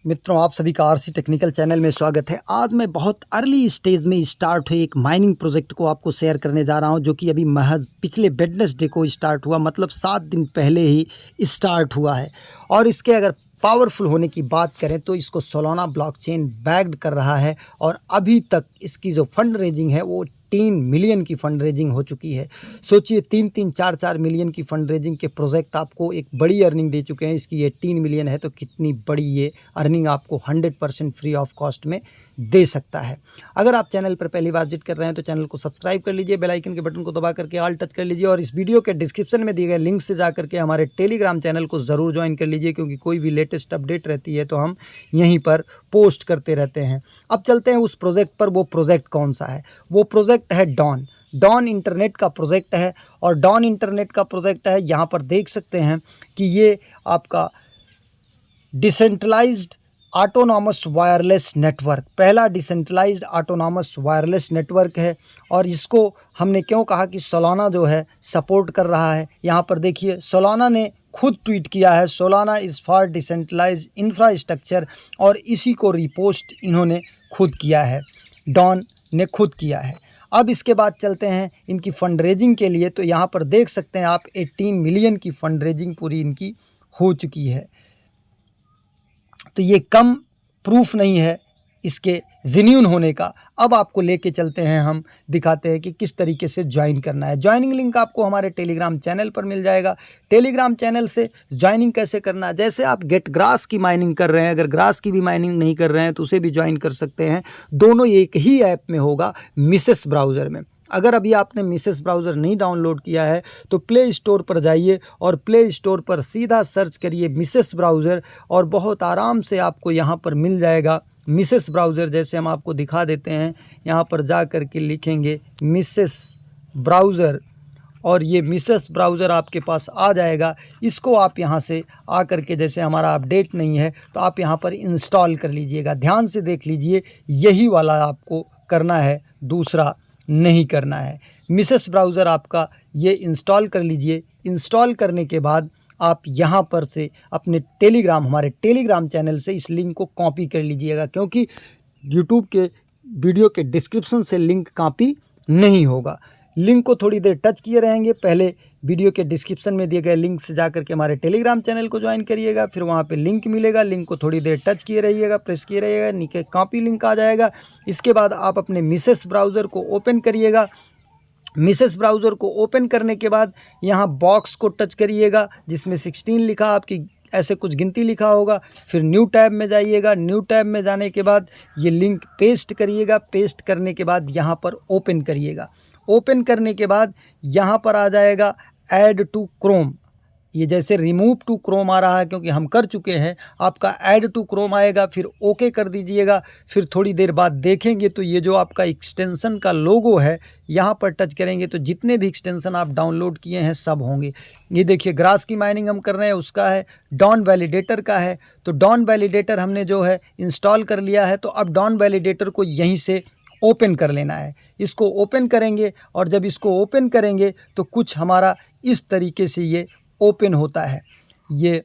मित्रों, आप सभी का आरसी टेक्निकल चैनल में स्वागत है। आज मैं बहुत अर्ली स्टेज में स्टार्ट हुए एक माइनिंग प्रोजेक्ट को आपको शेयर करने जा रहा हूं, जो कि अभी महज पिछले वेडनेसडे को स्टार्ट हुआ, मतलब 7 दिन पहले ही स्टार्ट हुआ है। और इसके अगर पावरफुल होने की बात करें तो इसको सोलाना ब्लॉकचेन बैक्ड कर रहा है और अभी तक इसकी जो फंड रेजिंग है वो 3 मिलियन की फंड रेजिंग हो चुकी है। सोचिए 3-3, 4-4 मिलियन की फंड रेजिंग के प्रोजेक्ट आपको एक बड़ी अर्निंग दे चुके हैं। इसकी ये 3 मिलियन है तो कितनी बड़ी ये अर्निंग आपको 100% फ्री ऑफ कॉस्ट में दे सकता है। अगर आप चैनल पर पहली बार विजिट कर रहे हैं तो चैनल को सब्सक्राइब कर लीजिए, बेल आइकन के बटन को दबा करके ऑल टच कर लीजिए और इस वीडियो के डिस्क्रिप्शन में दिए गए लिंक से जा करके हमारे टेलीग्राम चैनल को ज़रूर ज्वाइन कर लीजिए, क्योंकि कोई भी लेटेस्ट अपडेट रहती है तो हम यहीं पर पोस्ट करते रहते हैं। अब चलते हैं उस प्रोजेक्ट पर। वो प्रोजेक्ट कौन सा है? वो प्रोजेक्ट है डॉन इंटरनेट का प्रोजेक्ट है। और डॉन इंटरनेट का प्रोजेक्ट है, यहाँ पर देख सकते हैं कि ये आपका डिसेंट्रलाइज्ड ऑटोनॉमस वायरलेस नेटवर्क, पहला डिसेंट्रलाइज्ड ऑटोनॉमस वायरलेस नेटवर्क है। और इसको हमने क्यों कहा कि सोलाना जो है सपोर्ट कर रहा है, यहाँ पर देखिए सोलाना ने खुद ट्वीट किया है, Solana is for decentralised infrastructure, और इसी को रिपोस्ट इन्होंने खुद किया है, डॉन ने खुद किया है। अब इसके बाद चलते हैं इनकी फंड रेजिंग के लिए। तो यहाँ पर देख सकते हैं आप 18 मिलियन की फंड रेजिंग पूरी इनकी हो चुकी है। तो ये कम प्रूफ नहीं है इसके जेन्युइन होने का। अब आपको लेके चलते हैं, हम दिखाते हैं कि किस तरीके से ज्वाइन करना है। ज्वाइनिंग लिंक आपको हमारे टेलीग्राम चैनल पर मिल जाएगा। टेलीग्राम चैनल से ज्वाइनिंग कैसे करना है? जैसे आप गेट ग्रास की माइनिंग कर रहे हैं, अगर ग्रास की भी माइनिंग नहीं कर रहे हैं तो उसे भी ज्वाइन कर सकते हैं। दोनों एक ही ऐप में होगा, मिसेस ब्राउज़र में। अगर अभी आपने मिसेस ब्राउज़र नहीं डाउनलोड किया है तो प्ले स्टोर पर जाइए और प्ले स्टोर पर सीधा सर्च करिए मिसेस ब्राउज़र, और बहुत आराम से आपको यहाँ पर मिल जाएगा मिसेस ब्राउज़र। जैसे हम आपको दिखा देते हैं, यहाँ पर जा कर के लिखेंगे मिसेस ब्राउज़र और ये मिसेस ब्राउज़र आपके पास आ जाएगा। इसको आप यहाँ से आ कर के, जैसे हमारा अपडेट नहीं है तो आप यहाँ पर इंस्टॉल कर लीजिएगा। ध्यान से देख लीजिए, यही वाला आपको करना है, दूसरा नहीं करना है। मिसेस ब्राउज़र आपका ये इंस्टॉल कर लीजिए। इंस्टॉल करने के बाद आप यहाँ पर से अपने हमारे टेलीग्राम चैनल से इस लिंक को कॉपी कर लीजिएगा, क्योंकि यूट्यूब के वीडियो के डिस्क्रिप्शन से लिंक कॉपी नहीं होगा। लिंक को थोड़ी देर टच किए रहेंगे, पहले वीडियो के डिस्क्रिप्शन में दिए गए लिंक से जाकर के हमारे टेलीग्राम चैनल को ज्वाइन करिएगा, फिर वहाँ पे लिंक मिलेगा, लिंक को थोड़ी देर टच किए रहिएगा, प्रेस किए रहिएगा, नीचे कॉपी लिंक आ जाएगा। इसके बाद आप अपने मिसेस ब्राउज़र को ओपन करिएगा। मिसेस ब्राउज़र को ओपन करने के बाद यहाँ बॉक्स को टच करिएगा जिसमें 16 लिखा, आपकी ऐसे कुछ गिनती लिखा होगा। फिर न्यू टैब में जाइएगा। न्यू टैब में जाने के बाद ये लिंक पेस्ट करिएगा। पेस्ट करने के बाद यहाँ पर ओपन करिएगा। ओपन करने के बाद यहाँ पर आ जाएगा ऐड टू क्रोम। ये जैसे रिमूव टू क्रोम आ रहा है, क्योंकि हम कर चुके हैं, आपका ऐड टू क्रोम आएगा, फिर ओके कर दीजिएगा। फिर थोड़ी देर बाद देखेंगे तो ये जो आपका एक्सटेंशन का लोगो है, यहाँ पर टच करेंगे तो जितने भी एक्सटेंशन आप डाउनलोड किए हैं सब होंगे। ये देखिए, ग्रास की माइनिंग हम कर रहे हैं उसका है, डॉन वैलिडेटर का है। तो डॉन वैलिडेटर हमने जो है इंस्टॉल कर लिया है, तो अब डॉन वैलिडेटर को यहीं से ओपन कर लेना है। इसको ओपन करेंगे और जब इसको ओपन करेंगे तो कुछ हमारा इस तरीके से ये ओपन होता है। ये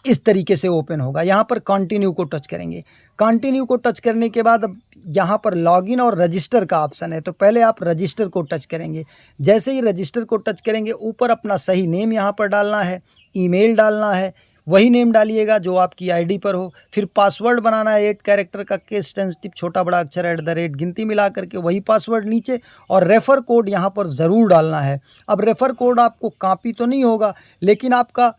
इस तरीके से ओपन होगा। यहाँ पर कंटिन्यू को टच करेंगे। कंटिन्यू को टच करने के बाद अब यहाँ पर लॉगिन और रजिस्टर का ऑप्शन है, तो पहले आप रजिस्टर को टच करेंगे। जैसे ही रजिस्टर को टच करेंगे, ऊपर अपना सही नेम यहाँ पर डालना है, ईमेल डालना है, वही नेम डालिएगा जो आपकी आईडी पर हो। फिर पासवर्ड बनाना है 8 कैरेक्टर का, केस सेंसिटिव, छोटा बड़ा अक्षर, @ गिनती मिला करके वही पासवर्ड नीचे, और रेफ़र कोड यहाँ पर ज़रूर डालना है। अब रेफ़र कोड आपको कॉपी तो नहीं होगा, लेकिन आपका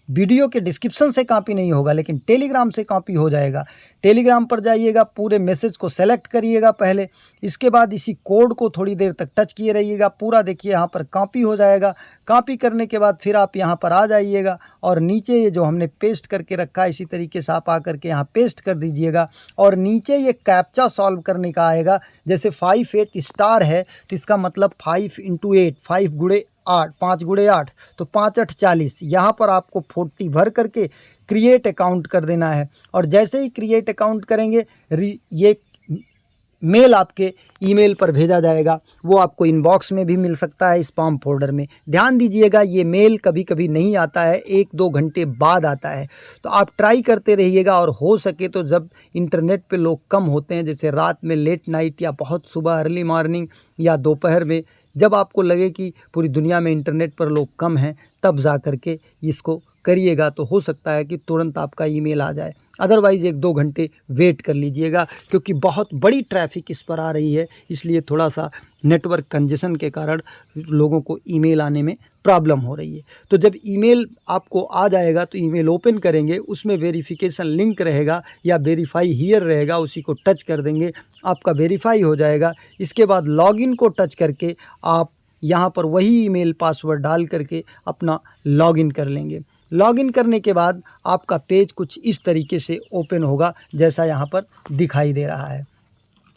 वीडियो के डिस्क्रिप्शन से कॉपी नहीं होगा, लेकिन टेलीग्राम से कॉपी हो जाएगा। टेलीग्राम पर जाइएगा, पूरे मैसेज को सेलेक्ट करिएगा पहले, इसके बाद इसी कोड को थोड़ी देर तक टच किए रहिएगा। पूरा देखिए यहाँ पर कॉपी हो जाएगा। कॉपी करने के बाद फिर आप यहाँ पर आ जाइएगा और नीचे ये जो हमने पेस्ट करके रखा है, इसी तरीके से आप आकर के यहाँ पेस्ट कर दीजिएगा। और नीचे ये कैप्चा सॉल्व करने का आएगा। जैसे 5-8 स्टार है तो इसका मतलब 5 × 8, 5 × 8, 5 × 8, तो 5 × 8 40। यहाँ पर आपको 40 भर करके क्रिएट अकाउंट कर देना है। और जैसे ही क्रिएट अकाउंट करेंगे, ये मेल आपके ईमेल पर भेजा जाएगा, वो आपको इनबॉक्स में भी मिल सकता है, स्पैम फोल्डर में। ध्यान दीजिएगा, ये मेल कभी कभी नहीं आता है, 1-2 घंटे बाद आता है। तो आप ट्राई करते रहिएगा, और हो सके तो जब इंटरनेट पे लोग कम होते हैं, जैसे रात में लेट नाइट या बहुत सुबह अर्ली मॉर्निंग या दोपहर में, जब आपको लगे कि पूरी दुनिया में इंटरनेट पर लोग कम हैं, तब जा कर के इसको करिएगा। तो हो सकता है कि तुरंत आपका ईमेल आ जाए। अदरवाइज़ 1-2 घंटे वेट कर लीजिएगा, क्योंकि बहुत बड़ी ट्रैफिक इस पर आ रही है, इसलिए थोड़ा सा नेटवर्क कंजेशन के कारण लोगों को ईमेल आने में प्रॉब्लम हो रही है। तो जब ईमेल आपको आ जाएगा तो ईमेल ओपन करेंगे, उसमें वेरिफिकेशन लिंक रहेगा या वेरीफाई हियर रहेगा, उसी को टच कर देंगे, आपका वेरीफाई हो जाएगा। इसके बाद लॉगिन को टच करके आप यहाँ पर वही ईमेल पासवर्ड डाल करके अपना लॉगिन कर लेंगे। लॉगिन करने के बाद आपका पेज कुछ इस तरीके से ओपन होगा, जैसा यहाँ पर दिखाई दे रहा है।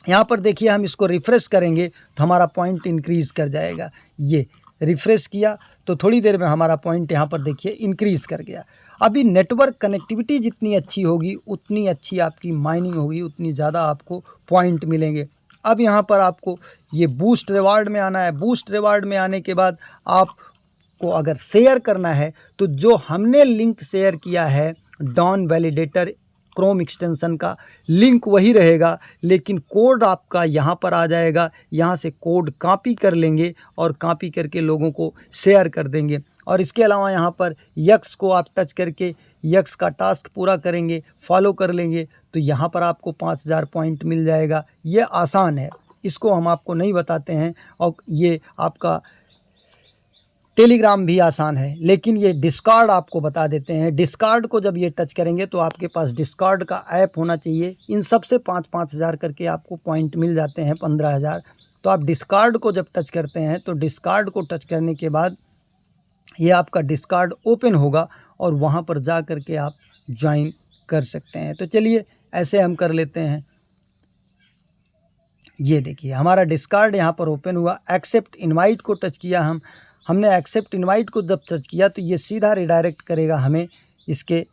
यहाँ पर देखिए, हम इसको रिफ़्रेश करेंगे तो हमारा पॉइंट इंक्रीज़ कर जाएगा। ये रिफ़्रेश किया तो थोड़ी देर में हमारा पॉइंट यहाँ पर देखिए इंक्रीज़ कर गया। अभी नेटवर्क कनेक्टिविटी जितनी अच्छी होगी, उतनी अच्छी आपकी माइनिंग होगी, उतनी ज़्यादा आपको पॉइंट मिलेंगे। अब यहाँ पर आपको ये बूस्ट रिवार्ड में आना है। बूस्ट रिवार्ड में आने के बाद आपको अगर शेयर करना है, तो जो हमने लिंक शेयर किया है डॉन वैलिडेटर क्रोम एक्सटेंशन का, लिंक वही रहेगा, लेकिन कोड आपका यहाँ पर आ जाएगा। यहाँ से कोड कॉपी कर लेंगे और कॉपी करके लोगों को शेयर कर देंगे। और इसके अलावा यहाँ पर यक्स को आप टच करके यक्स का टास्क पूरा करेंगे, फॉलो कर लेंगे, तो यहाँ पर आपको 5000 पॉइंट मिल जाएगा। ये आसान है, इसको हम आपको नहीं बताते हैं। और ये आपका टेलीग्राम भी आसान है, लेकिन ये डिस्कॉर्ड आपको बता देते हैं। डिस्कॉर्ड को जब ये टच करेंगे तो आपके पास डिस्कॉर्ड का ऐप होना चाहिए। इन सब से 5-5 हज़ार करके आपको पॉइंट मिल जाते हैं, 15,000। तो आप डिस्कॉर्ड को जब टच करते हैं, तो डिस्कॉर्ड को टच करने के बाद ये आपका डिस्कॉर्ड ओपन होगा और वहाँ पर जा कर के आप ज्वाइन कर सकते हैं। तो चलिए ऐसे हम कर लेते हैं। ये देखिए, हमारा डिस्कॉर्ड यहाँ पर ओपन हुआ। एक्सेप्ट इनवाइट को टच किया हमने एक्सेप्ट इनवाइट को जब टच किया तो ये सीधा रिडायरेक्ट करेगा हमें इसके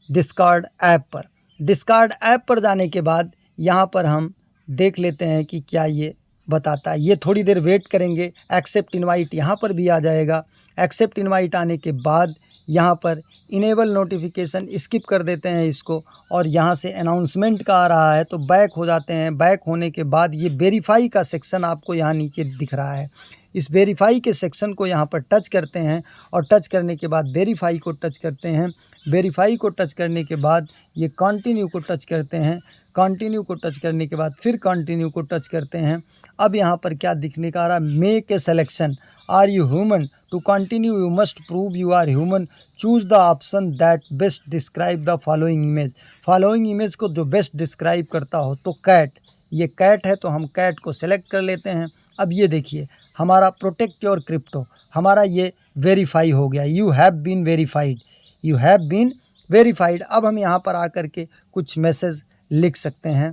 डिस्कॉर्ड ऐप पर। डिस्कॉर्ड ऐप पर जाने के बाद यहाँ पर हम देख लेते हैं कि क्या ये बताता है। ये थोड़ी देर वेट करेंगे, एक्सेप्ट इनवाइट यहाँ पर भी आ जाएगा। एक्सेप्ट इनवाइट आने के बाद यहाँ पर इनेबल नोटिफिकेशन स्किप कर देते हैं इसको, और यहाँ से अनाउंसमेंट का आ रहा है तो बैक हो जाते हैं। बैक होने के बाद ये वेरीफाई का सेक्शन आपको यहाँ नीचे दिख रहा है। इस वेरीफाई के सेक्शन को यहाँ पर टच करते हैं, और टच करने के बाद वेरीफाई को टच करते हैं। वेरीफाई को टच करने के बाद ये कंटिन्यू को टच करते हैं। कंटिन्यू को टच करने के बाद फिर कंटिन्यू को टच करते हैं। अब यहाँ पर क्या दिखने का आ रहा है, make a selection, are you human, to continue you must prove you are human, choose the option that best describe the following image. Following image को जो बेस्ट डिस्क्राइब करता हो, तो कैट, ये कैट है तो हम कैट को सेलेक्ट कर लेते हैं। अब ये देखिए, हमारा प्रोटेक्ट योर क्रिप्टो, हमारा ये वेरीफाई हो गया। You have been verified, you have been verified. अब हम यहाँ पर आकर के कुछ मैसेज लिख सकते हैं।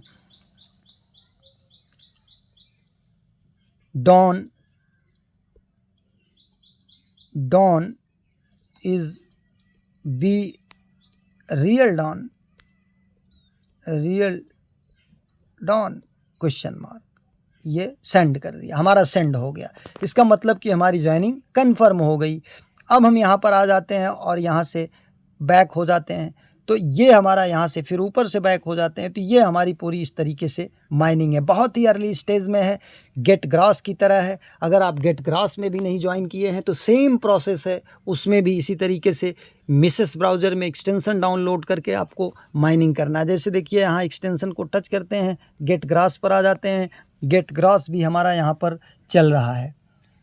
Don is be real Don question mark. ये सेंड कर दिया, हमारा सेंड हो गया। इसका मतलब कि हमारी ज्वाइनिंग कन्फर्म हो गई। अब हम यहाँ पर आ जाते हैं और यहाँ से बैक हो जाते हैं, तो ये हमारा यहाँ से फिर ऊपर से बैक हो जाते हैं। तो ये हमारी पूरी इस तरीके से माइनिंग है, बहुत ही अर्ली स्टेज में है, गेट ग्रास की तरह है। अगर आप गेट ग्रास में भी नहीं ज्वाइन किए हैं तो सेम प्रोसेस है, उसमें भी इसी तरीके से मिसेस ब्राउज़र में एक्सटेंशन डाउनलोड करके आपको माइनिंग करना है। जैसे देखिए, यहाँ एक्सटेंशन को टच करते हैं, गेट ग्रास पर आ जाते हैं। गेट ग्रास भी हमारा यहाँ पर चल रहा है,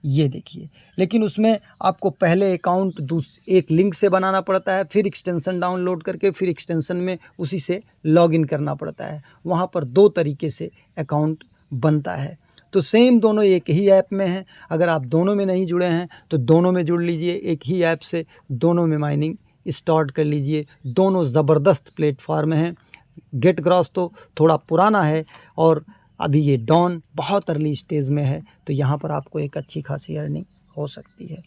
ये देखिए। लेकिन उसमें आपको पहले अकाउंट एक लिंक से बनाना पड़ता है, फिर एक्सटेंशन डाउनलोड करके फिर एक्सटेंशन में उसी से लॉगिन करना पड़ता है। वहाँ पर 2 तरीके से अकाउंट बनता है। तो सेम दोनों एक ही ऐप में हैं। अगर आप दोनों में नहीं जुड़े हैं तो दोनों में जुड़ लीजिए, एक ही ऐप से दोनों में माइनिंग स्टार्ट कर लीजिए। दोनों ज़बरदस्त प्लेटफॉर्म हैं। गेट ग्रास तो थोड़ा पुराना है और अभी ये डॉन बहुत अर्ली स्टेज में है, तो यहाँ पर आपको एक अच्छी खासी अर्निंग हो सकती है।